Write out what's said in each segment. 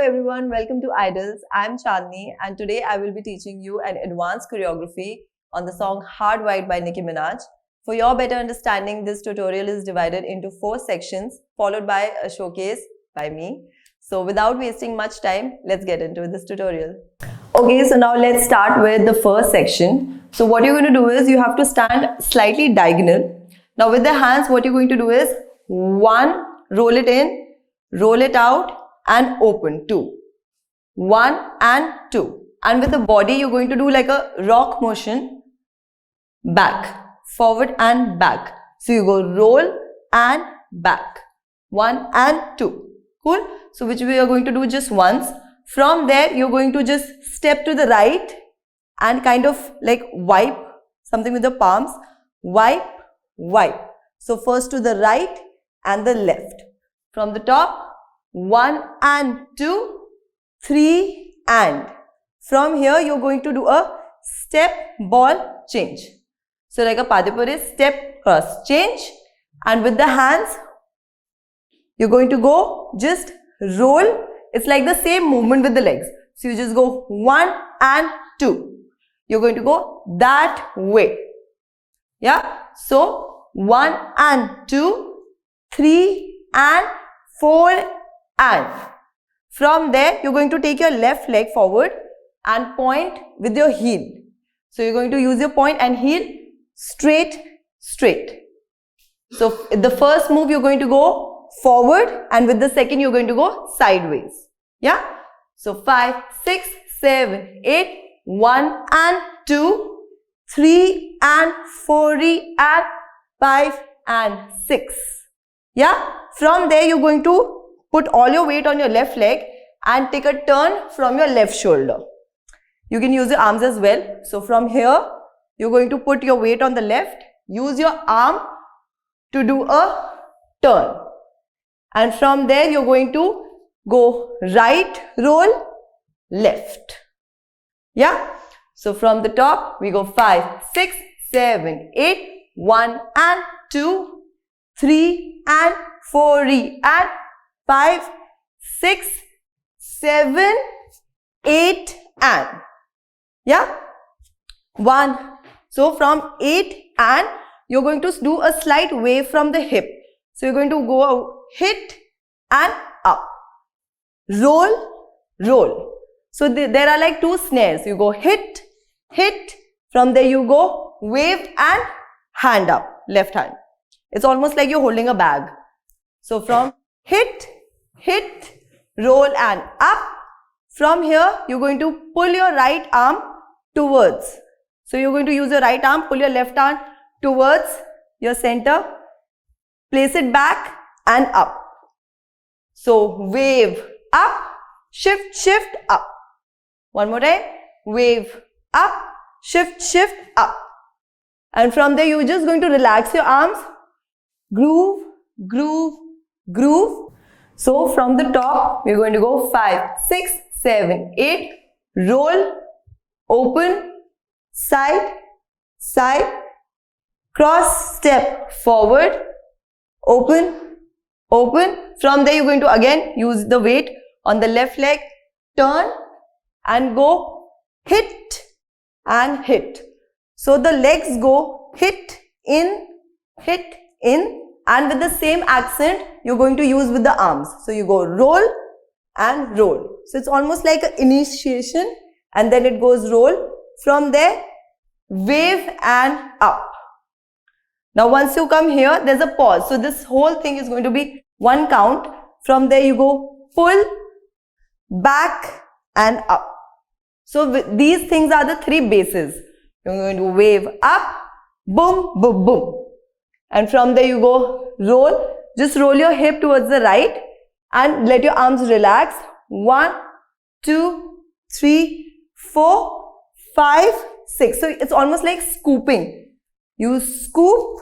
everyone, welcome to Idols. I'm Chandni and today I will be teaching you an advanced choreography on the song Hardwired by Nicki Minaj. For your better understanding, this tutorial is divided into 4 sections followed by a showcase by me. So without wasting much time, let's get into this tutorial. Okay, so now let's start with the first section. So what you're going to do is you have to stand slightly diagonal. Now with the hands, what you're going to do is 1, roll it in, roll it out and open, 2, 1 and 2. And with the body, you're going to do like a rock motion, back, forward and back. So you go roll and back, 1 and 2. Cool? So which we are going to do just once. From there, you're going to just step to the right and kind of like wipe something with the palms. Wipe, wipe. So first to the right and the left. From the top, 1 and 2, 3 and. From here, you're going to do a step ball change. So like a Padipuri, step cross change. And with the hands, you're going to go just roll. It's like the same movement with the legs. So you just go 1 and 2. You're going to go that way. Yeah. So 1 and 2, 3 and 4 and. From there, you're going to take your left leg forward and point with your heel. So you're going to use your point and heel straight, straight. So the first move, you're going to go forward and with the second, you're going to go sideways. Yeah. So 5, 6, 7, 8, 1 and 2, 3 and 4 and 5 and 6. Yeah. From there, you're going to put all your weight on your left leg and take a turn from your left shoulder. You can use your arms as well. So from here, you're going to put your weight on the left. Use your arm to do a turn. And from there, you're going to go right, roll, left. Yeah. So from the top, we go 5, 6, 7, 8, 1 and 2, 3 and 4 and 5, 6, 7, 8 and. Yeah. 1. So from 8 and, you're going to do a slight wave from the hip. So you're going to go hit and up. Roll, roll. So there are like 2 snares. You go hit, hit. From there you go wave and hand up, left hand. It's almost like you're holding a bag. So from hit, hit, roll and up. From here, you're going to pull your right arm towards. So you're going to use your right arm, pull your left arm towards your center. Place it back and up. So wave up, shift, shift, up. One more time. Wave up, shift, shift, up. And from there, you're just going to relax your arms. Groove, groove, groove. So from the top, we're going to go 5, 6, 7, 8. Roll, open, side, side. Cross, step, forward, open, open. From there, you're going to again use the weight on the left leg. Turn and go hit and hit. So the legs go hit in, and with the same accent, you're going to use with the arms. So you go roll and roll. So it's almost like an initiation and then it goes roll. From there, wave and up. Now once you come here, there's a pause. So this whole thing is going to be 1 count. From there you go pull, back and up. So these things are the 3 bases. You're going to wave up, boom, boom, boom. And from there you go roll. Just roll your hip towards the right and let your arms relax. 1, 2, 3, 4, 5, 6. So it's almost like scooping. You scoop,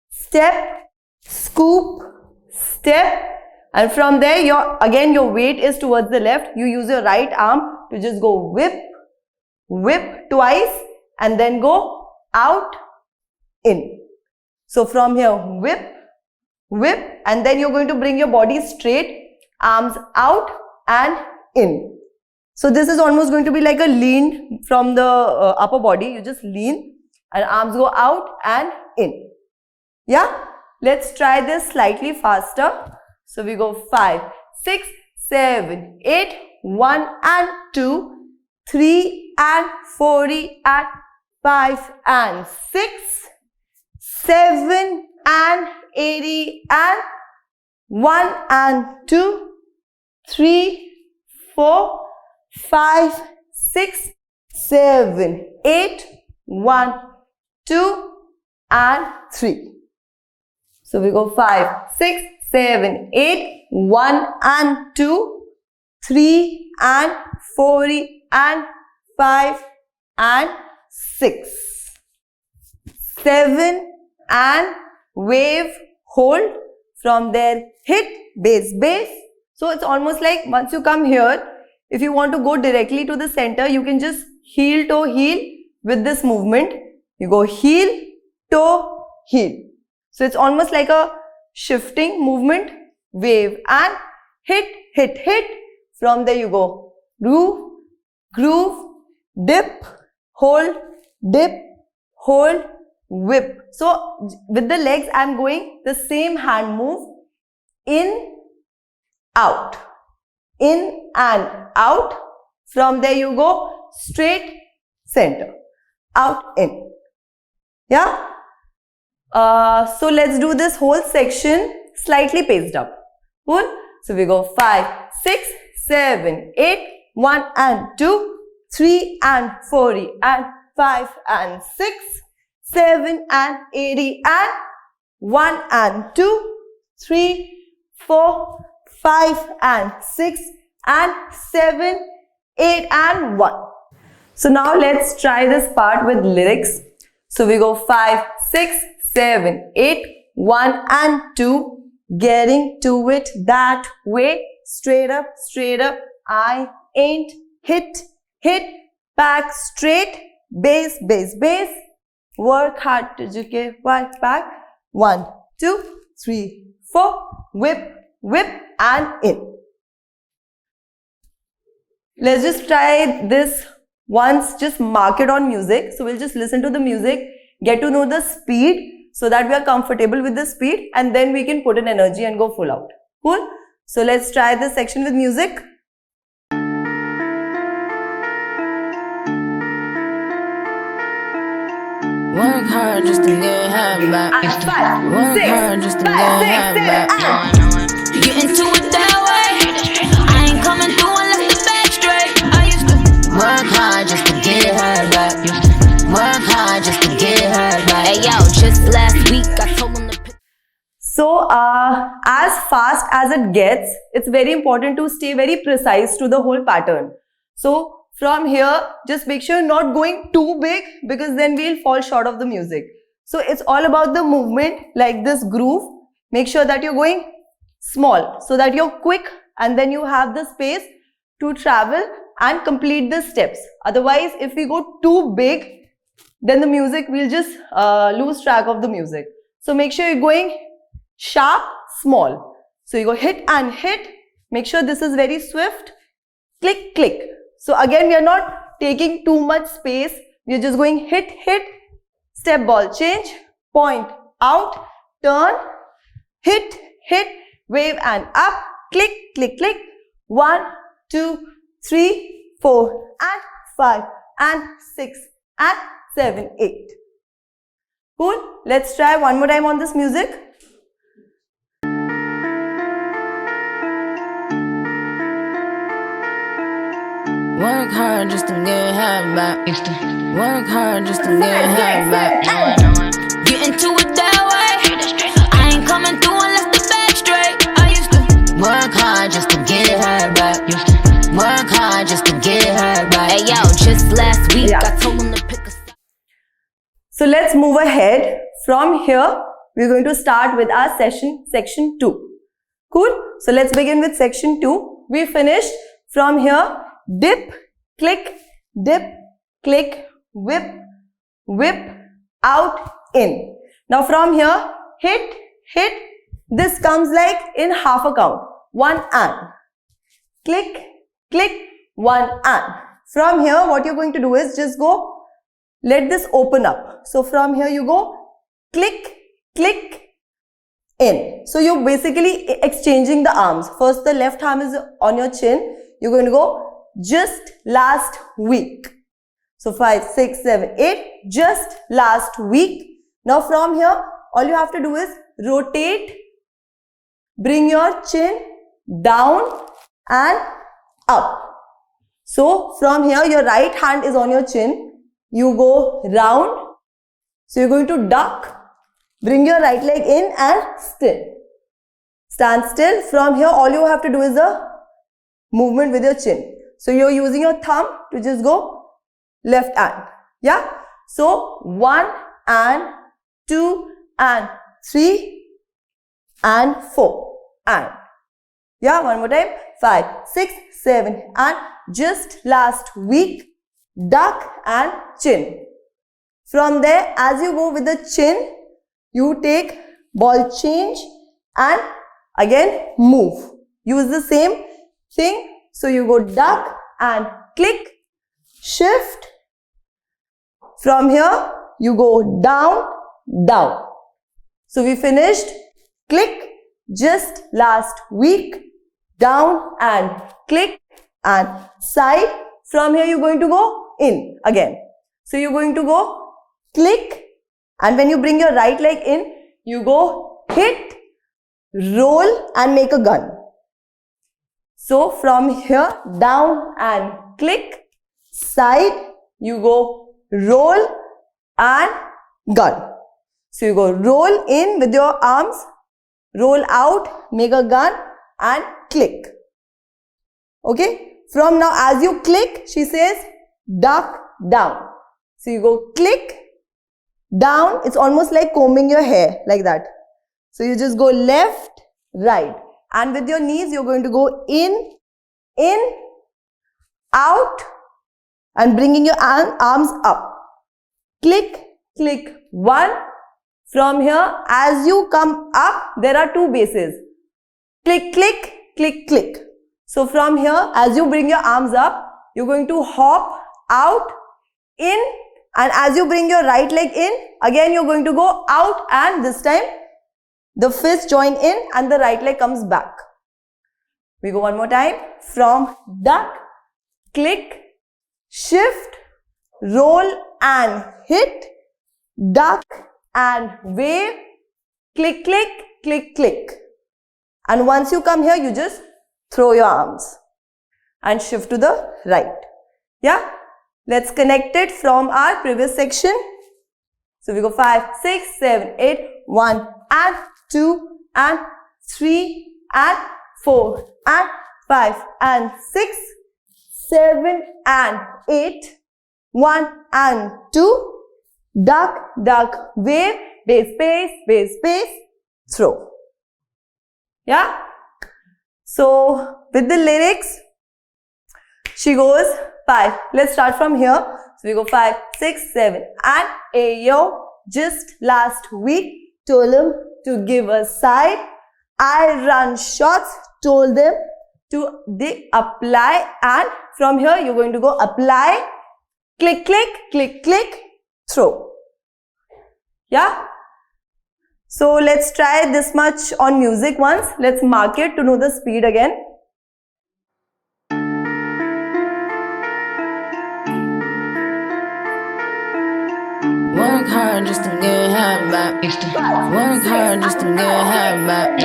step, scoop, step. And from there, your weight is towards the left. You use your right arm to just go whip, whip twice and then go out, in. So from here, whip, whip, and then you're going to bring your body straight, arms out and in. So this is almost going to be like a lean from the upper body. You just lean and arms go out and in. Yeah? Let's try this slightly faster. So we go 5, 6, 7, 8, 1 and 2, 3 and 4 and 5 and 6, 7 and 8 and 1 and 2, 3, 4, 5, 6, 7, 8, 1, 2 and 3. So we go 5, 6, 7, 8, 1 and 2, 3 and 4 and 5 and 6, 7 and wave, hold, from there hit, base, base. So it's almost like once you come here, if you want to go directly to the center, you can just heel, toe, heel with this movement. You go heel, toe, heel. So it's almost like a shifting movement, wave and hit, hit, hit. From there you go groove, groove, dip, hold, whip. So with the legs I am going the same hand move, in, out, in and out. From there you go straight, center, out, in. Yeah? So let's do this whole section slightly paced up. Cool? So we go 5, 6, 7, 8, 1 and 2, 3 and 4 and 5 and 6, 7 and 8 and 1 and 2, 3, 4, 5 and 6 and 7, 8 and 1. So now let's try this part with lyrics. So we go 5, 6, 7, 8, 1 and 2, getting to it that way, straight up, I ain't hit, back straight, base, base, base, work hard to get right back, 1, 2, 3, 4, whip, whip and in. Let's just try this once, just mark it on music. So we'll just listen to the music, get to know the speed so that we are comfortable with the speed, and then we can put in energy and go full out. Cool? So let's try this section with music. Work hard just to get half back. Work hard just to get half back. You get into it that way. I ain't coming through unless the back straight. I used to work hard just to get her back. Work hard just to get her back. Hey yo, just last week I told them to pick. So as fast as it gets, it's very important to stay very precise to the whole pattern. So from here, just make sure you're not going too big, because then we'll fall short of the music. So it's all about the movement, like this groove. Make sure that you're going small so that you're quick, and then you have the space to travel and complete the steps. Otherwise, if we go too big, then the music will just lose track of the music. So make sure you're going sharp, small. So you go hit and hit. Make sure this is very swift. Click, click. So again, we are not taking too much space. We are just going hit, hit, step ball change, point, out, turn, hit, hit, wave and up, click, click, click. 1, 2, 3, 4 and 5 and 6 and 7, 8. Cool? Let's try one more time on this music. Work hard just to get half back. Work hard just to get half back. Get into it that way. I ain't coming through unless the back straight. I used to work hard just to get her back. Work hard just to get her back. Hey yo, just last week I told them to pick a. So let's move ahead. From here, we're going to start with our section 2. Cool? So let's begin with section 2. We finished from here. Dip, click, whip, whip, out, in. Now from here, hit, hit. This comes like in half a count. 1 and. Click, click, 1 and. From here, what you're going to do is just go, let this open up. So from here you go, click, click, in. So you're basically exchanging the arms. First the left arm is on your chin. You're going to go, just last week. So 5, 6, 7, 8, just last week. Now from here, all you have to do is rotate, bring your chin down and up. So from here, your right hand is on your chin. You go round. So you're going to duck, bring your right leg in and still. Stand still. From here, all you have to do is a movement with your chin. So you're using your thumb to just go left hand. Yeah. So 1 and 2 and 3 and 4 and. Yeah, one more time. 5, 6, 7 and just last week, duck and chin. From there, as you go with the chin, you take ball change and again move. Use the same thing. So you go duck and click, shift. From here, you go down, down. So we finished click, just last week, down and click and side. From here, you're going to go in again. So you're going to go click, and when you bring your right leg in, you go hit, roll and make a gun. So from here, down and click, side, you go roll and gun. So you go roll in with your arms, roll out, make a gun and click. Okay. From now, as you click, she says duck down. So you go click, down. It's almost like combing your hair like that. So you just go left, right. And with your knees, you're going to go in, out and bringing your arms up. Click, click, 1. From here, as you come up, there are 2 bases. Click, click, click, click. So from here, as you bring your arms up, you're going to hop out, in, and as you bring your right leg in, again you're going to go out, and this time the fist join in and the right leg comes back. We go one more time. From duck, click, shift, roll and hit, duck and wave, click, click, click, click. And once you come here, you just throw your arms and shift to the right. Yeah. Let's connect it from our previous section. So we go 5, 6, 7, 8, 1 and 2 and 3 and 4 and 5 and 6, 7 and 8, 1 and 2, duck, duck, wave, base, throw. Yeah. So with the lyrics, she goes 5. Let's start from here. So we go 5, 6, 7 and ayo, just last week told him to give a side. I run shots, told them to they apply, and from here you're going to go apply, click, click, click, click, throw. Yeah. So let's try this much on music once. Let's mark it to know the speed again. Work hard just to get half back. Work hard just to get half back.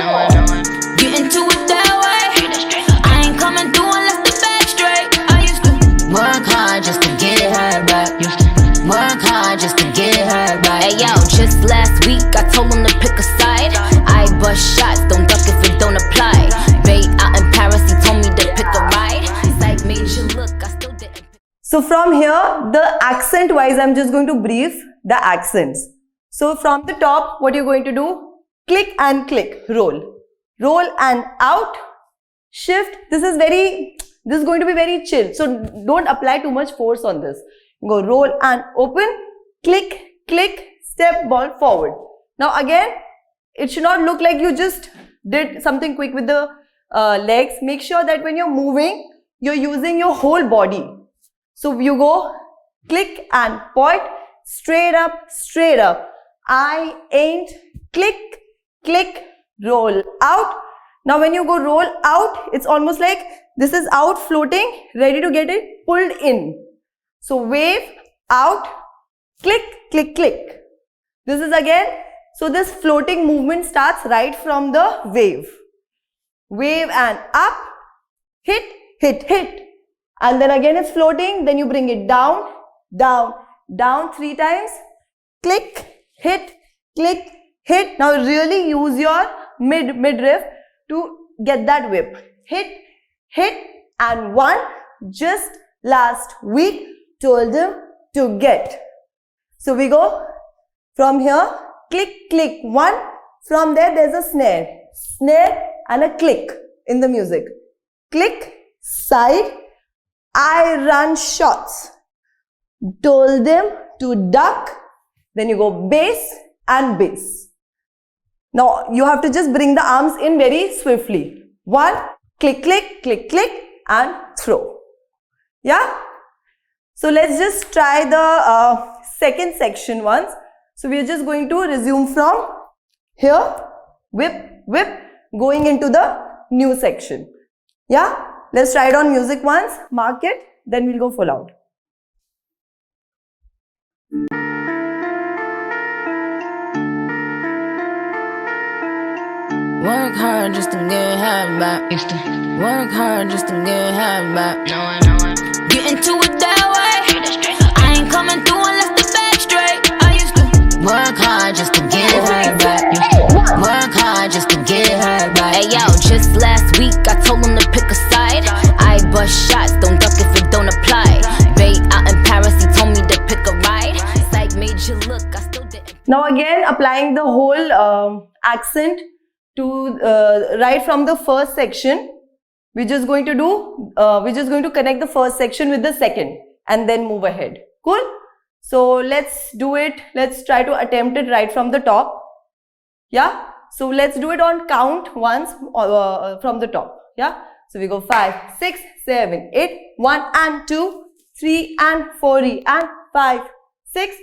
Get into it that way. I ain't coming through unless the back straight. I used to work hard just to get her back. Work hard just to get her back. Hey yo, just last week I told him to pick a side. I bust shots, don't duck if it don't apply. Bait out in Paris, he told me to pick a ride. Psych made you look, I still didn't. So from here, the accent wise, I'm just going to brief the accents. So from the top, what you're going to do, click and click, roll. Roll and out, shift. This is going to be very chill. So don't apply too much force on this. Go roll and open, click, click, step ball forward. Now again, it should not look like you just did something quick with the legs. Make sure that when you're moving, you're using your whole body. So you go click and point, straight up, straight up. I ain't, click, click, roll out. Now when you go roll out, it's almost like this is out floating, ready to get it pulled in. So wave, out, click, click, click. This is again, so this floating movement starts right from the wave. Wave and up, hit, hit, hit. And then again it's floating, then you bring it down, down, down 3 times. Click, hit, click, hit. Now really use your midriff to get that whip. Hit, hit, and 1. Just last week told him to get. So we go from here, click, click, 1. From there, there's a snare. Snare and a click in the music. Click, side, I run shots. Told them to duck. Then you go bass and bass. Now, you have to just bring the arms in very swiftly. 1, click, click, click, click, and throw. Yeah? So let's just try the second section once. So we are just going to resume from here, whip, whip, going into the new section. Yeah? Let's try it on music once, mark it, then we'll go full out. Work hard just to get half back. Work hard just to get half back. Get into it that way. I ain't coming through unless the back straight. I used to work hard just to get her back. Work hard just to get her back. Hey yo, just last week I told him to pick a side. I bust shots, don't duck if it don't apply. Bait out in Paris, he told me to pick a ride. Psych made you look, I still didn't. Now again, applying the whole accent to right from the first section. We're just going to connect the first section with the second and then move ahead. Cool? So let's do it. Let's try to attempt it right from the top. Yeah? So let's do it on count once from the top. Yeah? So we go 5, 6, 7, 8, 1 and 2, 3 and 4 and 5, 6,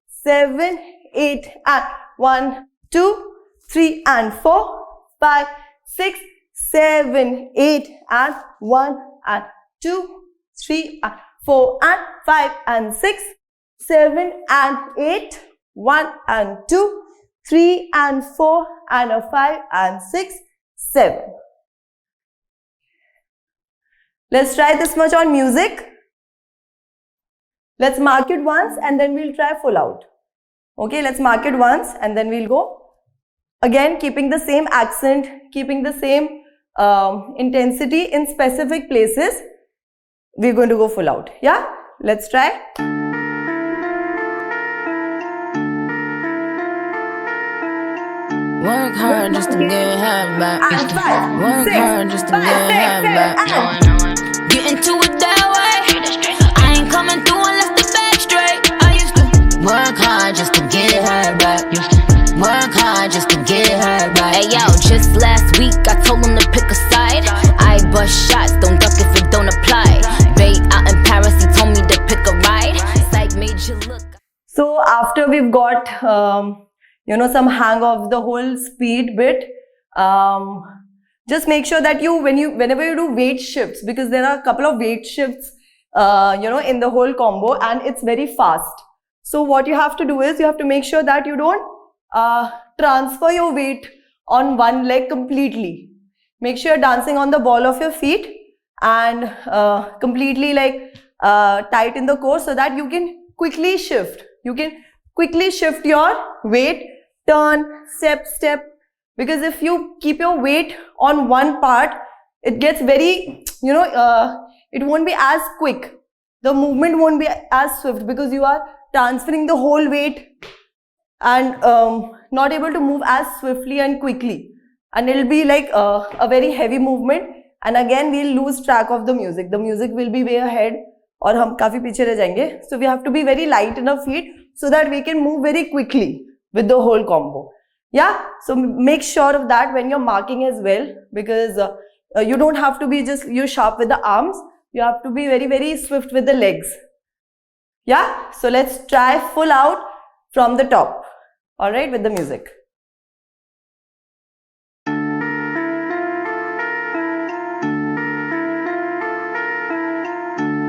7, 8 and 1, 2, 3 and 4, 5, 6, 7, 8 and 1 and 2, 3 and 4 and 5 and 6, 7 and 8, 1 and 2, 3 and 4 and a 5 and 6, 7. Let's try this much on music. Let's mark it once and then we'll try full out. Okay, let's mark it once and then we'll go. Again, keeping the same accent, keeping the same intensity in specific places. We're going to go full out. Yeah? Let's try. Work hard just to get half back. Work hard just to get half back. Get into it that way. I ain't coming through unless the back straight. I used to work hard just to get her back. Work hard just to get her back. Hey yo, just last week I told him to pick a side. I bust shots, don't duck if it don't apply. Bait out in Paris, he told me to pick a ride. Psych made you look. So after we've got some hang of the whole speed bit, just make sure that whenever you do weight shifts, because there are a couple of weight shifts in the whole combo and it's very fast. So what you have to do is you have to make sure that you don't transfer your weight on one leg completely. Make sure you're dancing on the ball of your feet and completely tight in the core so that you can quickly shift. You can quickly shift your weight, turn, step, step. Because if you keep your weight on one part, it gets very, it won't be as quick. The movement won't be as swift because you are transferring the whole weight and not able to move as swiftly and quickly. And it'll be like a very heavy movement. And again, we'll lose track of the music. The music will be way ahead और हम काफी पीछे रह जाएंगे. So we have to be very light in our feet so that we can move very quickly with the whole combo. Yeah, so make sure of that when you're marking as well, because you don't have to be just sharp with the arms. you have to be very, very swift with the legs. Yeah, so let's try full out from the top. Alright, with the music.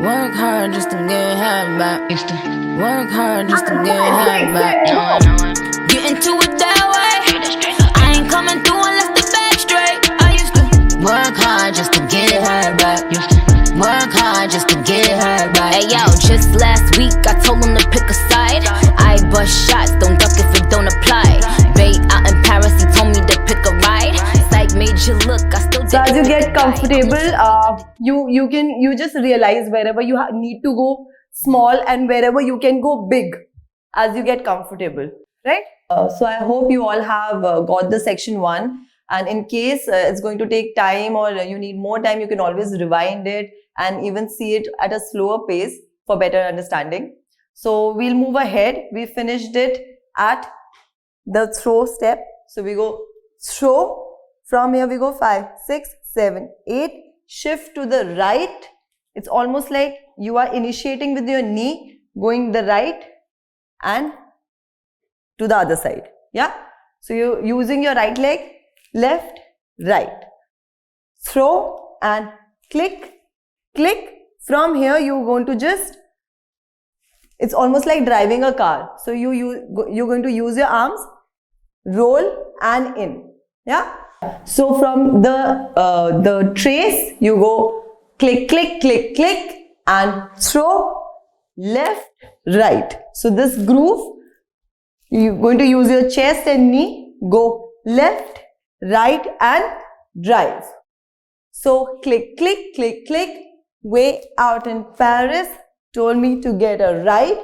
Work hard just to get half back. Work hard just to get half back. Get into it that way. I ain't coming through unless the back straight. I used to work hard just to get her back. Work hard just to get her back. Hey yo, just last week I told him to pick a side. I bust shots, don't duck if it don't apply. Bay out in Paris, he told me to pick a ride. Psych made you look, I still. So as you get comfortable, you just realize wherever you need to go small and wherever you can go big as you get comfortable, right? So I hope you all have got the section 1, and in case it's going to take time or you need more time, you can always rewind it and even see it at a slower pace for better understanding. So we'll move ahead. We finished it at the throw step. So we go throw. From here we go 5, 6, 7, 8. Shift to the right. It's almost like you are initiating with your knee, going the right and to the other side. Yeah. So you're using your right leg, left, right. Throw and click, click. From here you're going to just, it's almost like driving a car. So you're going to use your arms, roll and in. Yeah. So from the trace, you go click, click, click, click and throw left, right. So this groove, you're going to use your chest and knee, go left, right and drive. So click, click, click, click, way out in Paris, told me to get a right.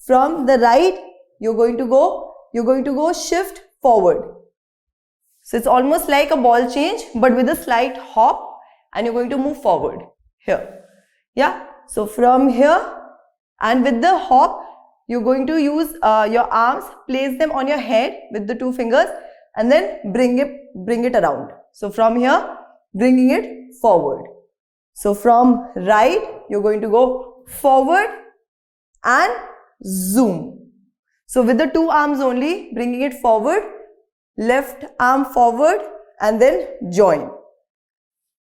From the right, you're going to go shift forward. So it's almost like a ball change, but with a slight hop, and you're going to move forward here. Yeah. So from here and with the hop, you're going to use your arms, place them on your head with the 2 fingers and then bring it around. So from here, bringing it forward. So from right, you're going to go forward and zoom. So with the 2 arms only, bringing it forward, left arm forward and then join.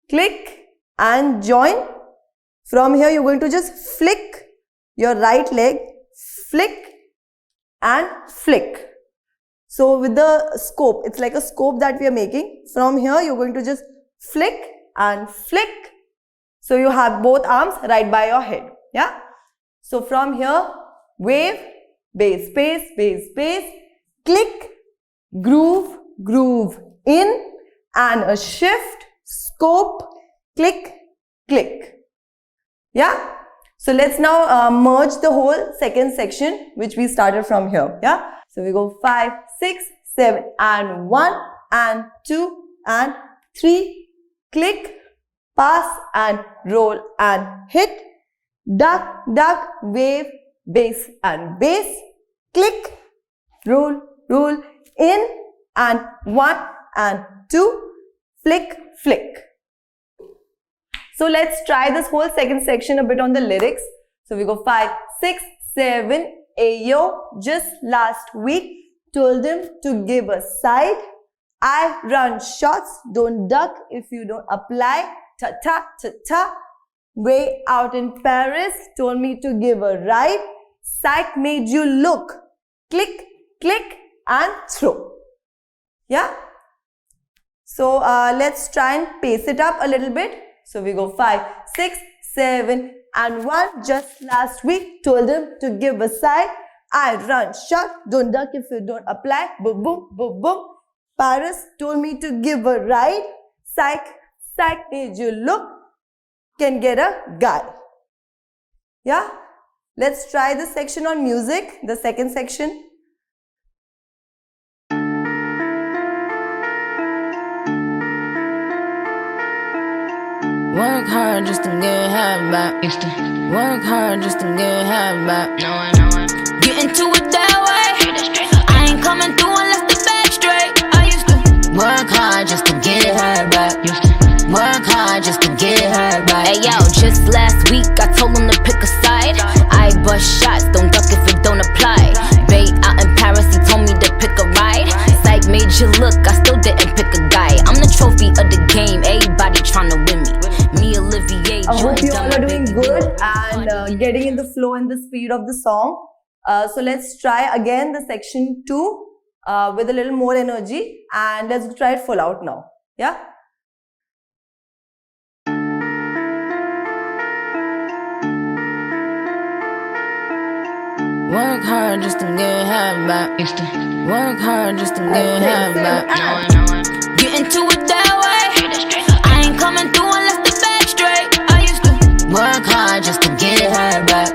Click and join. From here you're going to just flick your right leg, flick and flick. So with the scope, it's like a scope that we are making. From here you're going to just flick and flick. So you have both arms right by your head. Yeah. So from here, wave, bass, bass, bass, bass, click, groove, groove in and a shift, scope, click, click. Yeah. So let's now merge the whole second section which we started from here. Yeah. So we go 5, 6, 7 and 1 and 2 and 3, click, pass and roll and hit, duck, duck, wave, bass and bass, click, roll, roll, in and 1 and 2, flick, flick. So let's try this whole second section a bit on the lyrics. So we go 5, 6, 7, ayo, just last week told him to give a side. I run shots, don't duck if you don't apply. Ta ta ta ta. Way out in Paris, told me to give a ride. Psych made you look. Click, click and throw. Yeah. So let's try and pace it up a little bit. So we go 5, 6, 7 and 1. Just last week told him to give a side. I run shot, don't duck if you don't apply. Boom, boom, boom, boom. Paris told me to give a ride. Psych, psych made you look. Can get a guy. Yeah. Let's try this section on music, the second section. Work hard just to get half back. Work hard just to get half back. Get into it that way. I ain't coming through unless the back straight. I used to work hard just to get her back. Work hard just to get her back. Hey yo, just last you look, I still didn't pick a guy. I'm the trophy of the game, everybody tryna win me. Me, Olivier, I hope you all are doing good and getting in the flow and the speed of the song. So let's try again the section 2 with a little more energy, and let's try it full out now. Yeah? Work hard just to get half back. Work hard just to get half back. Get into it that way. I ain't coming through unless the back straight. I used to work hard just to get half back.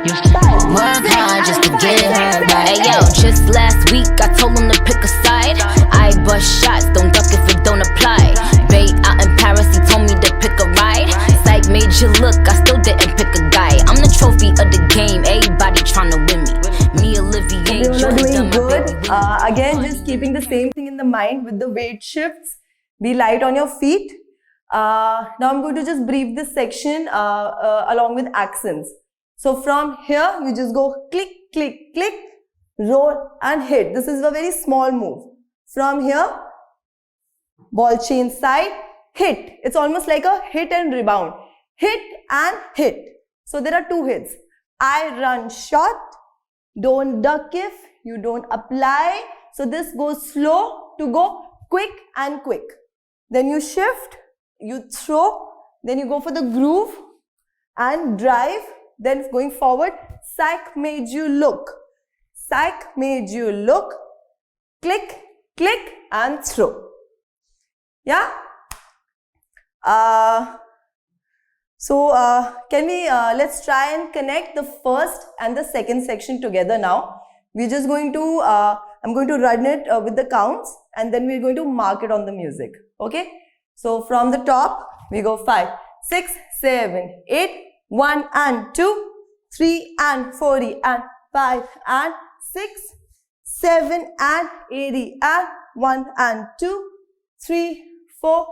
Work hard just to get half back. Hey yo, just last week I told him to pick a side. I bust shots, don't duck if it don't apply. Bait out in Paris, he told me to pick a ride. Psych made you look, I still didn't pick a guy. I'm the trophy of the game, everybody tryna win me. Me, Olivier, you all are doing good. Again, just keeping the same thing in the mind with the weight shifts. Be light on your feet. Now I'm going to just brief this section along with accents. So from here, you just go click, click, click, roll and hit. This is a very small move. From here, ball change side, hit. It's almost like a hit and rebound. Hit and hit. So there are 2 hits. I run short. Don't duck if you don't apply. So this goes slow to go quick and quick. Then you shift, you throw, then you go for the groove and drive. Then going forward, psych made you look. Psych made you look. Click, click and throw. Yeah? Can we, let's try and connect the first and the second section together now. We're just going to, I'm going to run it with the counts and then we're going to mark it on the music. Okay? So from the top, we go 5, 6, 7, 8, 1 and 2, 3 and 40 and 5 and 6, 7 and 80 and 1 and 2, 3, 4,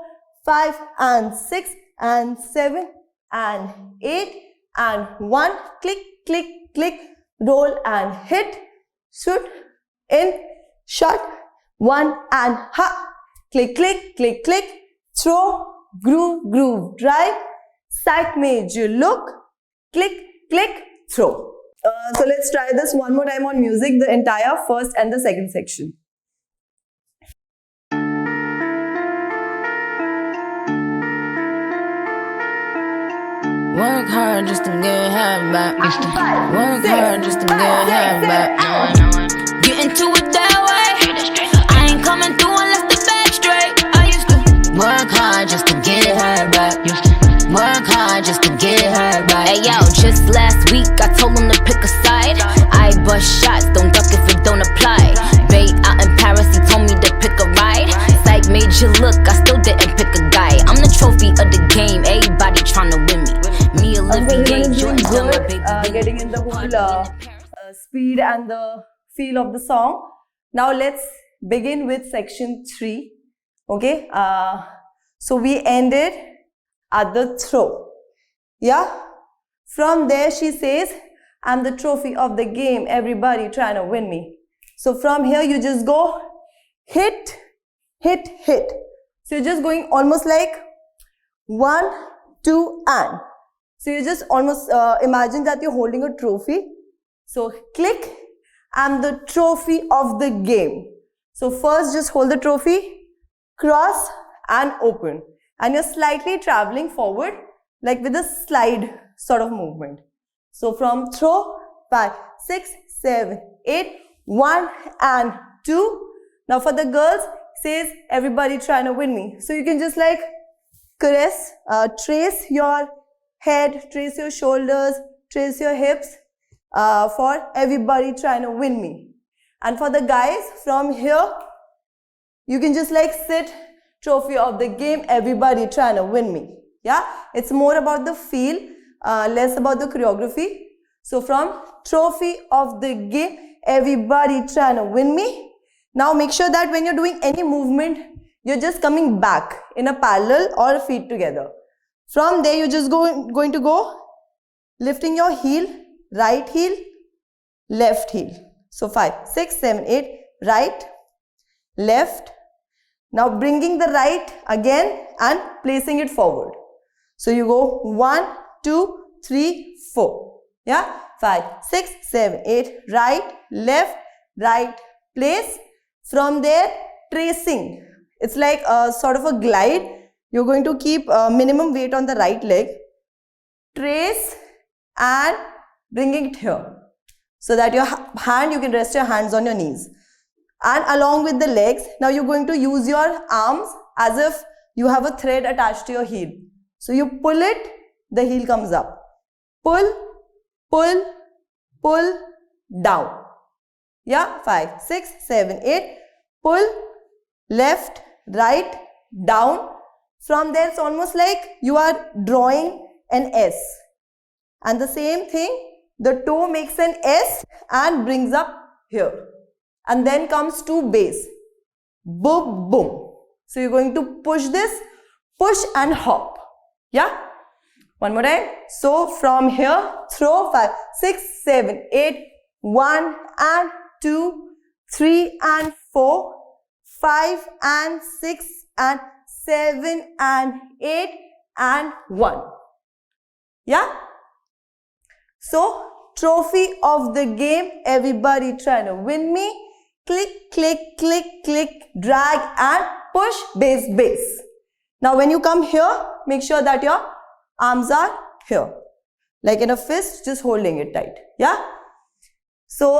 5 and 6 and 7 and 8 and 1, click, click, click, roll and hit, shoot, in, shot, 1 and ha, click, click, click, click, throw, groove, groove, drive, psych made you look, click, click, throw. So let's try this one more time on music, the entire first and the second section. Work hard just to get half back. Work hard just to get half back. Get into it that way. I ain't coming through unless the back straight. I used to work hard just to get half back. Work hard just to get half back. Hey yo, just last week I told him to pick a side. I bust shots, don't duck if it don't apply. Bait out in Paris, he told me to pick a ride. Psych made you look, I still didn't pick a guy. I'm the trophy of the game, everybody tryna win me. Me, Olivier, getting in the whole speed and the feel of the song. Now let's begin with section 3. Okay, so we ended at the throw. Yeah, from there she says, I'm the trophy of the game, everybody trying to win me. So from here you just go hit, hit, hit. So you're just going almost like 1, 2 and. So you just almost imagine that you're holding a trophy. So click, I'm the trophy of the game. So first just hold the trophy, cross and open. And you're slightly traveling forward like with a slide sort of movement. So from throw, 5, 6, 7, 8, 1 and 2. Now for the girls, says everybody trying to win me. So you can just like caress, trace your head, trace your shoulders, trace your hips for everybody trying to win me. And for the guys, from here, you can just like sit, trophy of the game, everybody trying to win me. Yeah, it's more about the feel, less about the choreography. So from trophy of the game, everybody trying to win me. Now make sure that when you're doing any movement, you're just coming back in a parallel or feet together. From there, you're just going to go lifting your heel, right heel, left heel. So 5, 6, 7, 8, right, left, Now bringing the right again and placing it forward. So you go 1, 2, 3, 4. Yeah, 5, 6, 7, 8. Right, left, right, place. From there, tracing. It's like a sort of a glide. You're going to keep minimum weight on the right leg. Trace and bringing it here. So that your hand, you can rest your hands on your knees. And along with the legs, now you're going to use your arms as if you have a thread attached to your heel. So you pull it, the heel comes up. Pull, pull, pull, down. Yeah, 5, 6, 7, 8. Pull, left, right, down. From there, it's almost like you are drawing an S. And the same thing, the toe makes an S and brings up here. And then comes to base. Boom, boom. So you're going to push this, push and hop. Yeah? One more time. So from here, throw 5, 6, 7, 8, 1 and 2, 3 and 4, 5 and 6 and 7 and 8 and 1. Yeah? So, trophy of the game, everybody trying to win me. Click, click, click, click, drag and push, base, base. Now when you come here, make sure that your arms are here. Like in a fist, just holding it tight. Yeah? So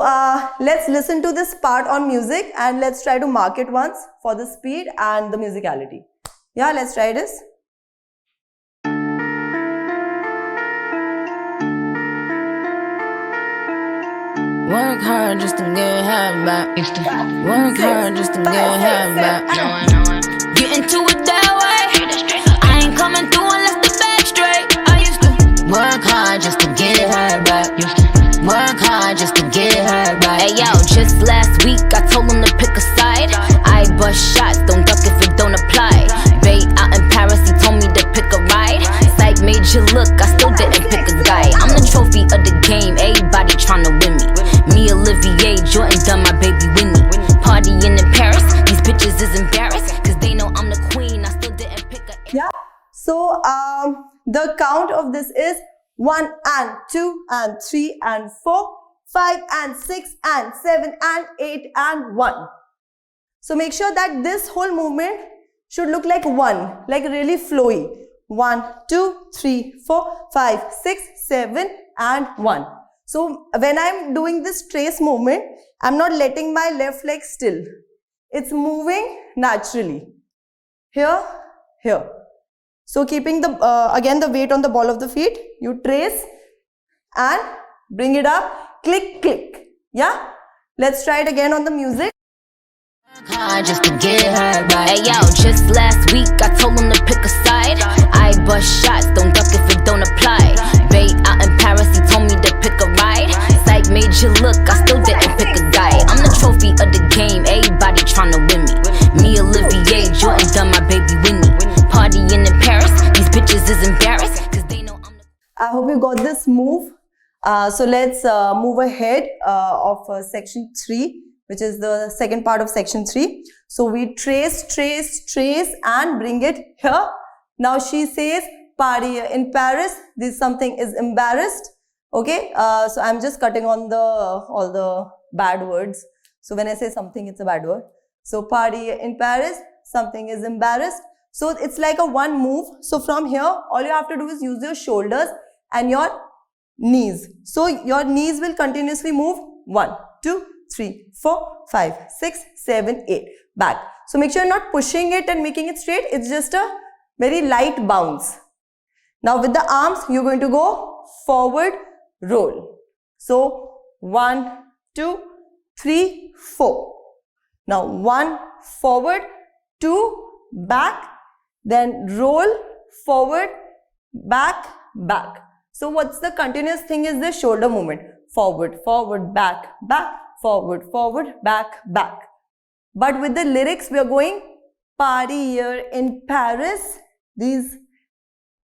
let's listen to this part on music and let's try to mark it once for the speed and the musicality. Yeah, let's try this. Work hard just to get half back. Work hard just to get half back. Get into it that way. I ain't coming through unless the back straight. I used to work hard just to get her back. Work hard just to get her back. Hey yo, just last week I told him to pick a side. I bust shots, don't duck if it don't apply. Bait out in Paris, he told me to pick a ride. Psych made you look, I still didn't pick a guy. I'm the trophy of the game, everybody tryna win me. Me, Olivier, Jordan, done my baby Winnie. Partying in Paris, these bitches is embarrassed, cause they know I'm the queen, I still didn't pick a... Yeah, so the count of this is 1 and 2 and 3 and 4, 5 and 6 and 7 and 8 and 1. So make sure that this whole movement should look like 1, like really flowy. 1, 2, 3, 4, 5, 6, 7 and 1. So when I'm doing this trace movement, I'm not letting my left leg still. It's moving naturally. Here, here. So keeping the again the weight on the ball of the feet, you trace and bring it up, click, click. Yeah? Let's try it again on the music. Hard just to get her back. Hey yo, just last week I told him to pick a side. I bust shots, don't duck if it don't apply. Bait out in Paris, he told me to pick a ride. Psych made you look, I still didn't pick a guy. I'm the trophy of the game, everybody tryna win me. Me, Olivier, Jordan, done my baby Winnie. Partying in Paris, these bitches is embarrassed, cause they know I'm the... I hope you got this move. So let's move ahead of section 3. Which is the second part of section 3. So we trace, trace, trace and bring it here. Now she says, party in Paris, this something is embarrassed. Okay, so I'm just cutting on all the bad words. So when I say something, it's a bad word. So party in Paris, something is embarrassed. So it's like a one move. So from here, all you have to do is use your shoulders and your knees. So your knees will continuously move 1, 2, 3, 4, 5, 6, 7, 8. Back. So make sure you're not pushing it and making it straight. It's just a very light bounce. Now with the arms, you're going to go forward, roll. So 1, 2, 3, 4. Now 1, forward, 2, back, then roll, forward, back, back. So what's the continuous thing is the shoulder movement. Forward, forward, back, back. Forward, forward, back, back. But with the lyrics, we are going party here in Paris. This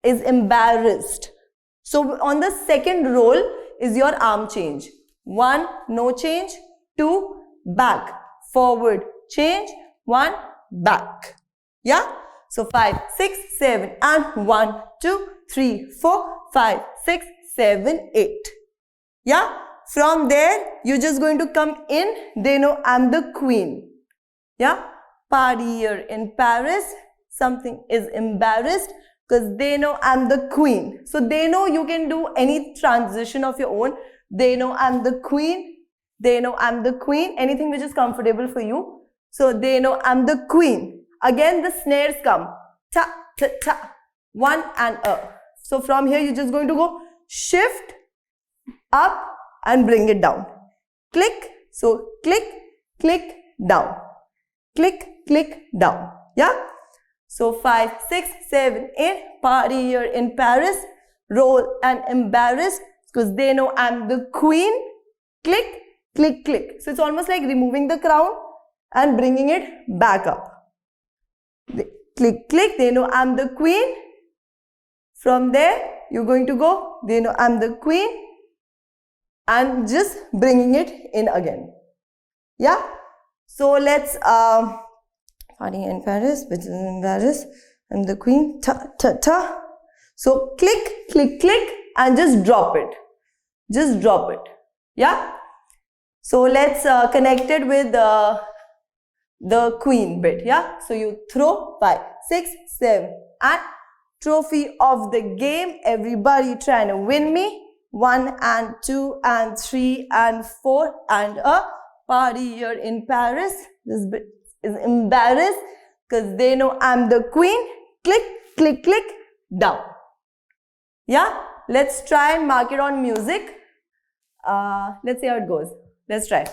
is embarrassed. So on the second roll is your arm change. 1, no change. 2, back. Forward, change. 1, back. Yeah? So 5, 6, 7 and 1, 2, 3, 4, 5, 6, 7, 8. Yeah? From there, you're just going to come in. They know I'm the queen. Yeah? Party here in Paris. Something is embarrassed because they know I'm the queen. So they know you can do any transition of your own. They know I'm the queen. They know I'm the queen. Anything which is comfortable for you. So they know I'm the queen. Again, the snares come. Ta, ta, ta. 1 and a. So from here, you're just going to go shift up and bring it down. Click. So click, click, down. Click, click, down. Yeah? So 5, 6, 7, 8. Party here in Paris. Roll and embarrass because they know I'm the queen. Click, click, click. So it's almost like removing the crown and bringing it back up. Click, click. They know I'm the queen. From there, you're going to go. They know I'm the queen. And just bringing it in again. Yeah? So let's party in Paris, which is in Paris. I'm the queen. Ta, ta, ta. So click, click, click and just drop it. Just drop it. Yeah? So let's connect it with the queen bit. Yeah? So you throw 5, 6, 7 and trophy of the game. Everybody trying to win me. 1 and 2 and 3 and 4 and a party here in Paris. This bit is embarrassed because they know I'm the queen. Click, click, click, down. Yeah? Let's try and mark it on music. Let's see how it goes. Let's try.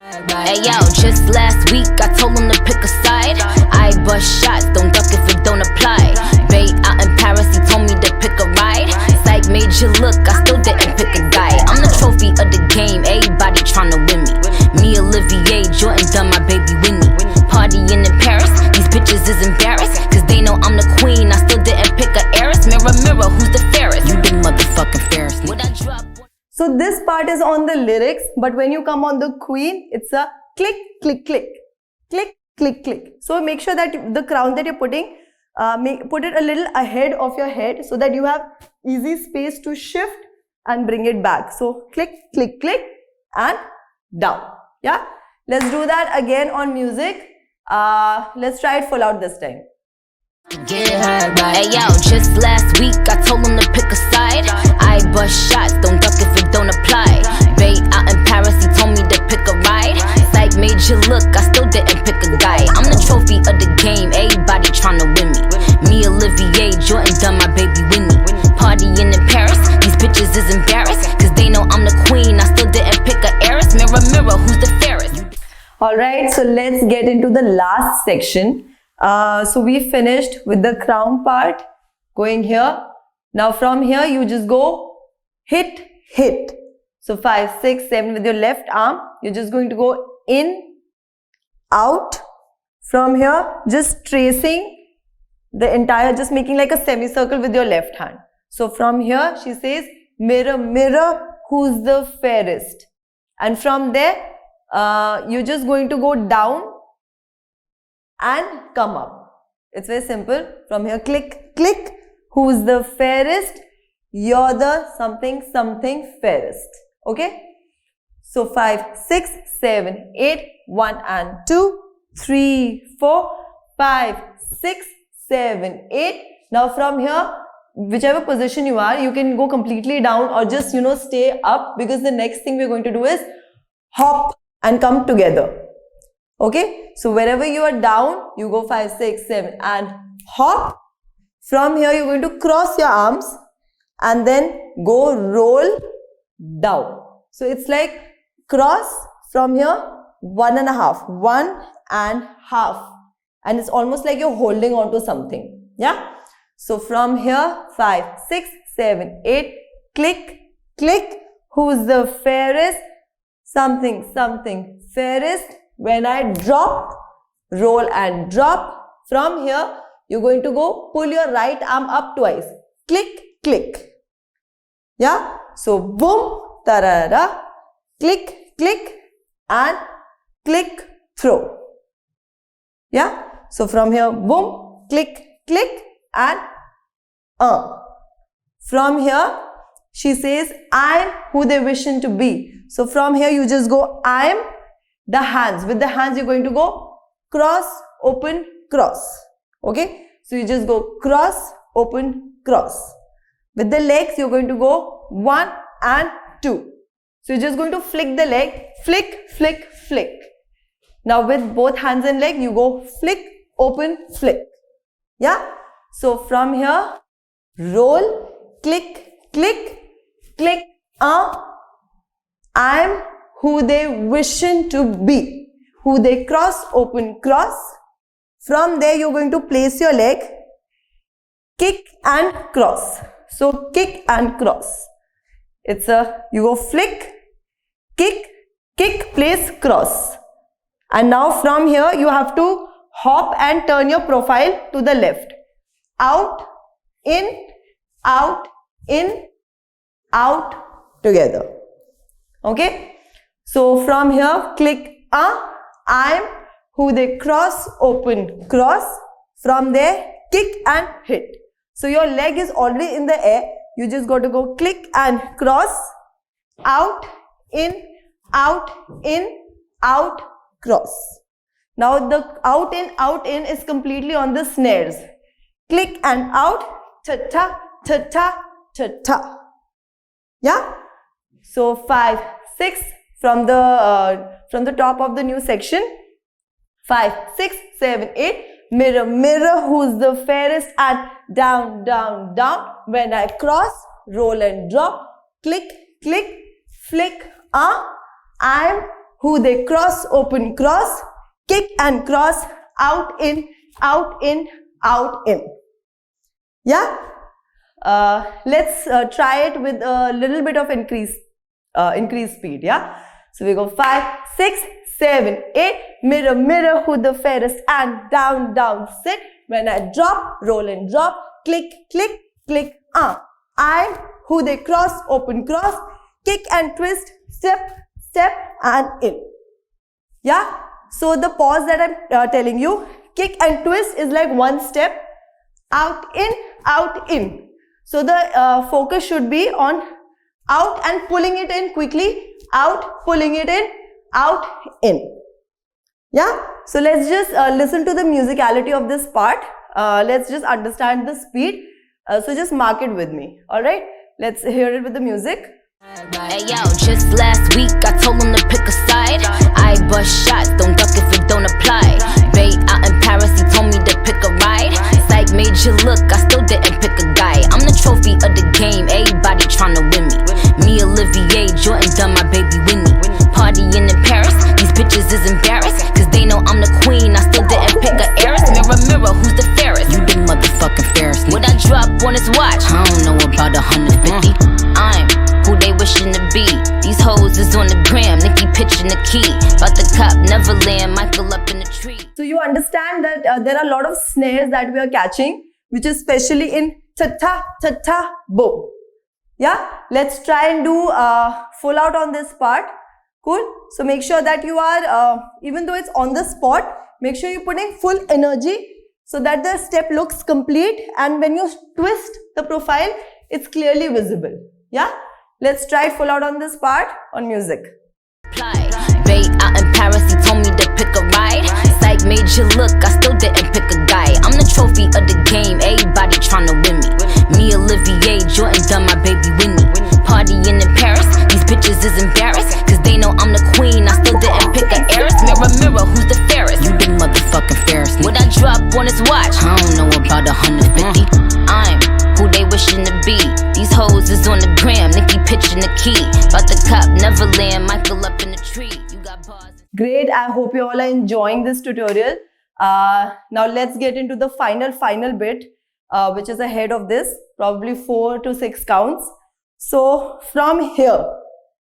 Hey yo, just last week I told him to pick a side. I bust shots, don't duck if it don't apply. Bay out in Paris, he told me to pick a ride. Psych made you look, I still didn't pick a guy. I'm the trophy of the game, everybody tryna win me. Me, Olivier, Jordan, done my baby Winnie. Partying in Paris, these bitches is embarrassed cause they know I'm the queen, I still didn't pick a heiress. Mirror, mirror, who's the fairest? You the motherfucking fairest. Would I drop? So this part is on the lyrics, but when you come on the queen, it's a click, click, click, click, click, click. So make sure that the crown that you're putting, put it a little ahead of your head so that you have easy space to shift and bring it back. So click, click, click and down. Yeah. Let's do that again on music. Let's try it full out this time. Hey yo, just last week I told him to pick a side. I bust shots, don't duck if it don't apply. Bay out in Paris, he told me to pick a ride. Psych made you look, I still didn't pick a guy. I'm the trophy of the game, everybody tryna win me. Me, Olivier, Jordan, done my baby Winnie. Partying in Paris, these bitches is embarrassed cause they know I'm the queen, I still didn't pick a heiress. Mirror, mirror, who's the fairest? Alright, so let's get into the last section. So we finished with the crown part, going here. Now from here, you just go hit, hit. So 5, 6, 7 with your left arm. You're just going to go in, out. From here, just tracing the entire, just making like a semicircle with your left hand. So from here, she says, mirror, mirror, who's the fairest? And from there, you're just going to go down and come up. It's very simple. From here, click, click. Who's the fairest? You're the something, something fairest. Okay? So 5, 6, 7, 8, 1 and 2, 3, 4, 5, 6, 7, 8. Now from here, whichever position you are, you can go completely down or just, stay up because the next thing we're going to do is hop and come together. Okay, so wherever you are down, you go 5, 6, 7 and hop. From here, you're going to cross your arms and then go roll down. So it's like cross from here, 1.5, 1.5. And it's almost like you're holding on to something. Yeah. So from here, 5, 6, 7, 8, click, click. Who's the fairest? Something, something fairest. When I drop, roll and drop. From here, you're going to go pull your right arm up twice. Click, click. Yeah. So boom, tarara, click, click and click, throw. Yeah. So from here, boom, click, click, and From here, she says, I'm who they wishing to be. So from here, you just go, I'm, the hands. With the hands, you're going to go cross, open, cross. Okay? So you just go cross, open, cross. With the legs, you're going to go 1 and 2. So you're just going to flick the leg, flick, flick, flick. Now with both hands and leg, you go flick, open, flick. Yeah? So from here, roll, click, click, click, I'm who they wishing to be. Who they cross, open, cross. From there, you're going to place your leg, kick and cross. So kick and cross. It's you go flick, kick, kick, place, cross. And now from here, you have to hop and turn your profile to the left. Out, in, out, in, out, together. Okay? So from here, click I'm who they cross, open, cross. From there, kick and hit. So your leg is already in the air. You just got to go click and cross. Out, in, cross. Now the out, in is completely on the snares. Click and out, ta-ta, ta-ta, ta-ta. Yeah? So 5, 6 from the top of the new section. 5, 6, 7, 8. Mirror, mirror, who's the fairest? And down, down, down. When I cross, roll and drop. Click, click, flick. I'm who they cross, open, cross. Kick and cross. Out, in, out, in, out, in. Yeah? Let's try it with a little bit of increased speed. Yeah? So we go 5, 6, 7, 8. Mirror, mirror, who the fairest? And down, down, sit. When I drop, roll and drop. Click, click, click. I'm who they cross, open, cross. Kick and twist. Step, step, and in. Yeah? So the pause that I'm telling you, kick and twist is like one step. Out, in, out, in. So the focus should be on out and pulling it in quickly. Out, pulling it in. Out, in. Yeah? So let's just listen to the musicality of this part. Let's just understand the speed. So just mark it with me. Alright? Let's hear it with the music. Hey yo, just last week I told him to pick a side. I bust shots, don't duck if it don't apply. Bay out in Paris, he told me to pick a ride. Psych made you look, I still didn't pick a guy. I'm the trophy of the game, everybody tryna win me. Me, Olivier, Jordan, done my baby Winnie. Partying in Paris, these bitches is embarrassed, cause they know I'm the queen, I still didn't pick a heiress. Mirror, mirror, who's the fairest? You the motherfucking fairest. What I drop on his watch? I don't know about 150. I'm who they wishing to be. These hoes is on the gram, Nicki pitching the key. About the cop, Neverland, Michael up in the tree. So you understand that there are a lot of snares that we are catching, which is especially in ta-ta, ta-ta, boom. Yeah? Let's try and do full out on this part. Cool? So make sure that you are, even though it's on the spot, make sure you're putting full energy so that the step looks complete, and when you twist the profile, it's clearly visible. Yeah? Let's try full out on this part on music. Bay out in Paris, he told me to pick a ride. Psych made you look, I still didn't pick a guy. I'm the trophy of the game, everybody tryna win me. Me, Olivier, Jordan, done my baby Winnie. Partying in Paris, these bitches is embarrassed, cause they know I'm the queen, I still didn't pick a heiress. Mirror, mirror, who's the fairest? You the motherfucking fairest. What I drop on his watch? I don't know about 150. I'm who they wishing to be. These hoes is on the gram, Nicki pitching the key. About the cop, Neverland, Michael up in the tree. You got bars. Great, I hope you all are enjoying this tutorial. Now let's get into the final bit, which is ahead of this, probably 4 to 6 counts. So from here,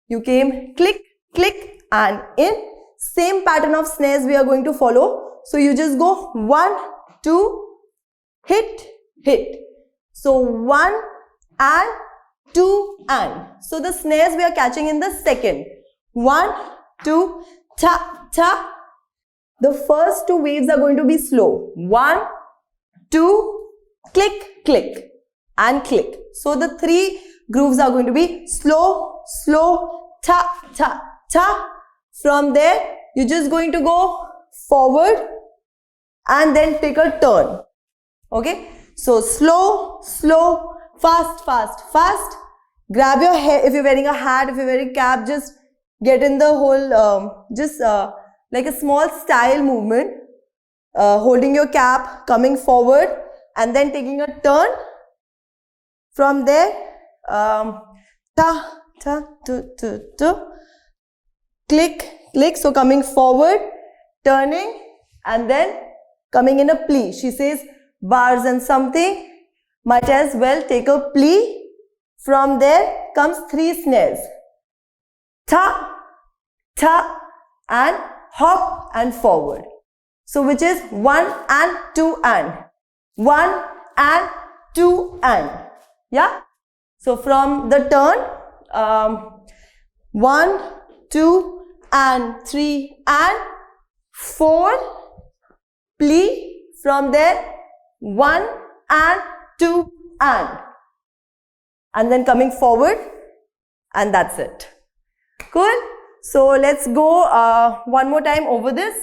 you came click, click and in. Same pattern of snares we are going to follow. So you just go 1, 2, hit, hit. So 1 and 2 and. So the snares we are catching in the second. 1, 2, ta, ta, the first two waves are going to be slow. 1, 2, click, click, and click. So the 3 grooves are going to be slow, slow, ta, ta, ta. From there, you're just going to go forward and then take a turn. Okay? So slow, slow, fast, fast, fast. Grab your hair. If you're wearing a hat, if you're wearing a cap, just get in the whole, like a small style movement. Holding your cap, coming forward and then taking a turn. From there, ta, ta, tu, tu, tu. Click, click. So coming forward, turning and then coming in a plie. She says bars and something. Might as well take a plie. From there comes 3 snares. Ta, ta, and hop and forward. So which is 1 and 2 and. 1 and 2 and. Yeah? So from the turn, 1, 2 and 3 and 4. Plie. From there, 1 and 2 and. And then coming forward, and that's it. Cool? So let's go one more time over this.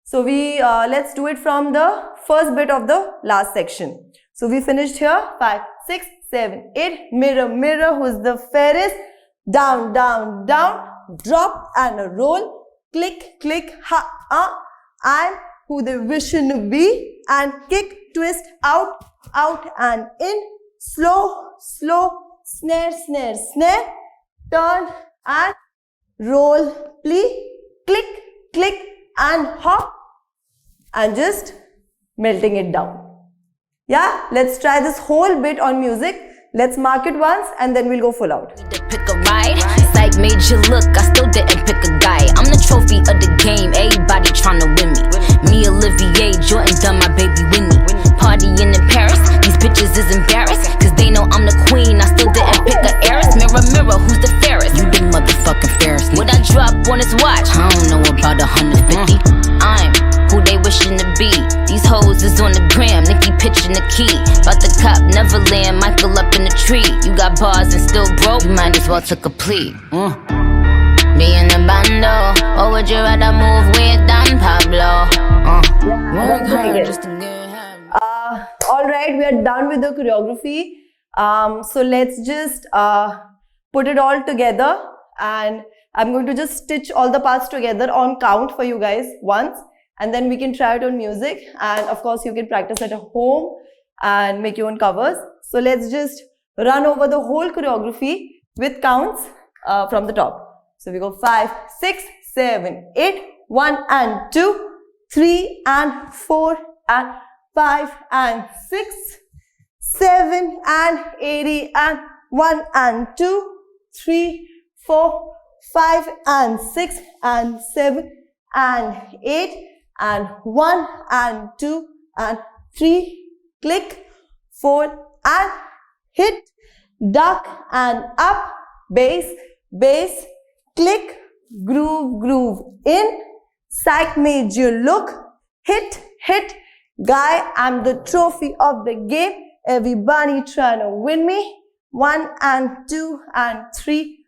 So let's do it from the first bit of the last section. So we finished here. 5, 6, 7, 8. Mirror, mirror, who's the fairest? Down, down, down. Drop and roll. Click, click, ha, and who they wishing to be. And kick, twist, out, out and in. Slow, slow. Snare, snare, snare, turn and roll, plie, click, click and hop and just melting it down. Yeah, let's try this whole bit on music. Let's mark it once and then we'll go full out. Pick a ride, psych made you look, I still didn't pick a guy. I'm the trophy of the game, everybody tryna win me. Me, Olivier, Jordan, done my baby Winnie. Partying in Paris, these bitches is embarrassed, cause they know I'm the queen, I still didn't pick a heiress. Mirror, mirror, who's the fairest? You the motherfucking fairest. What I drop on his watch? I don't know about 150. I'm who they wishing to be. These hoes is on the gram, Nicki pitching the key. About the cop, Neverland, Michael up in the tree. You got bars and still broke, you might as well took a plea. Be in the bando, or would you rather move with Don Pablo? Work hard just to get Alright, we are done with the choreography. So let's just put it all together, and I'm going to just stitch all the parts together on count for you guys once, and then we can try it on music, and of course you can practice at home and make your own covers. So let's just run over the whole choreography with counts from the top. So we go 5, 6, 7, 8, 1 and 2, 3 and 4 and 5 and 6, 7 and 80 and 1 and 2, 3, 4, 5 and 6 and 7 and 8 and 1 and 2 and 3, click, 4 and hit, duck and up, bass, bass, click, groove, groove in, psych made you look, hit, hit, guy, I'm the trophy of the game, everybody trying to win me, 1 and 2 and 3,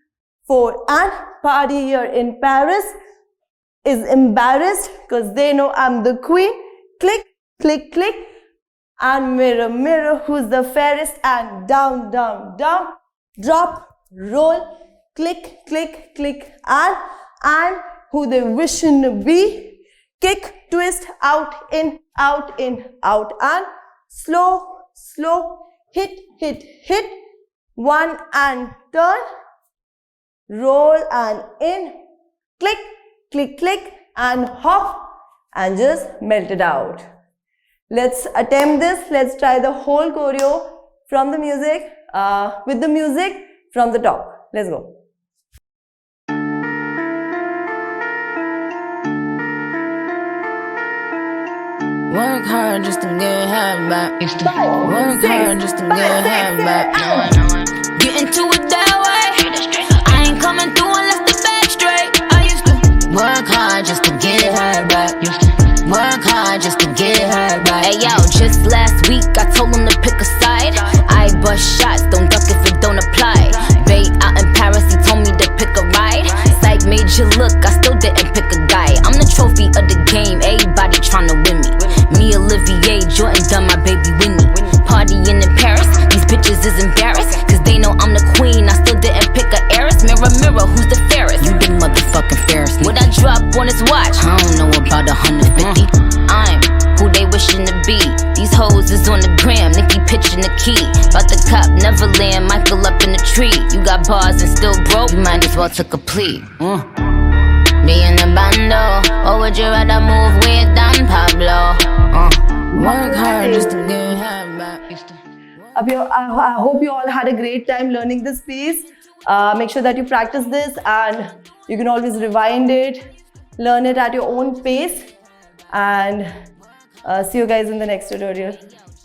4 and party here in Paris is embarrassed because they know I'm the queen, click, click, click, and mirror, mirror, who's the fairest, and down, down, down, drop, roll, click, click, click, and who they wishing to be, kick, twist, out, in, and slow, slow, hit, hit, hit, 1 and turn, roll and in, click, click, click, and hop, and just melt it out. Let's attempt this. Let's try the whole choreo from the music, with the music from the top. Let's go. Work hard just to get half back. Work hard just to get half back. Get into it that way. I ain't coming through unless the back straight. I used to work hard just to get half back. just to get high back. Hey yo, just last week I told him to pick a side. I bust shots, don't duck if it don't apply. Bait out in Paris, he told me to pick a ride. Psych made you look, I still didn't pick a guy. I'm the trophy of the game, everybody tryna win me. Me, Olivier, Jordan, done my baby Winnie. Partying in Paris, these bitches is embarrassed, cause they know I'm the queen, I still didn't pick a heiress. Mirror, mirror, who's the fairest? You the motherfucking fairest. What I drop on his watch? I don't know about 150. I'm who they wishing to be. These hoes is on the gram, Nicki pitching the key. About the cop, Neverland, Michael up in the tree. You got bars and still broke, you might as well took a plea. Me in the bando, or would you rather move with Don Pablo? Work hard just to get high back. I hope you all had a great time learning this piece. Make sure that you practice this, and you can always rewind it, learn it at your own pace, and see you guys in the next tutorial.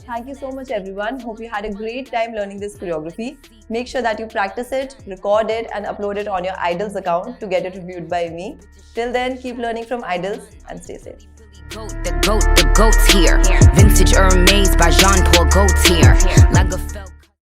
Thank you so much everyone. Hope you had a great time learning this choreography. Make sure that you practice it, record it and upload it on your Idols account to get it reviewed by me. Till then, keep learning from Idols and stay safe. The goat's here. Vintage Hermes by Jean Paul Gaultier. Lagerfeld.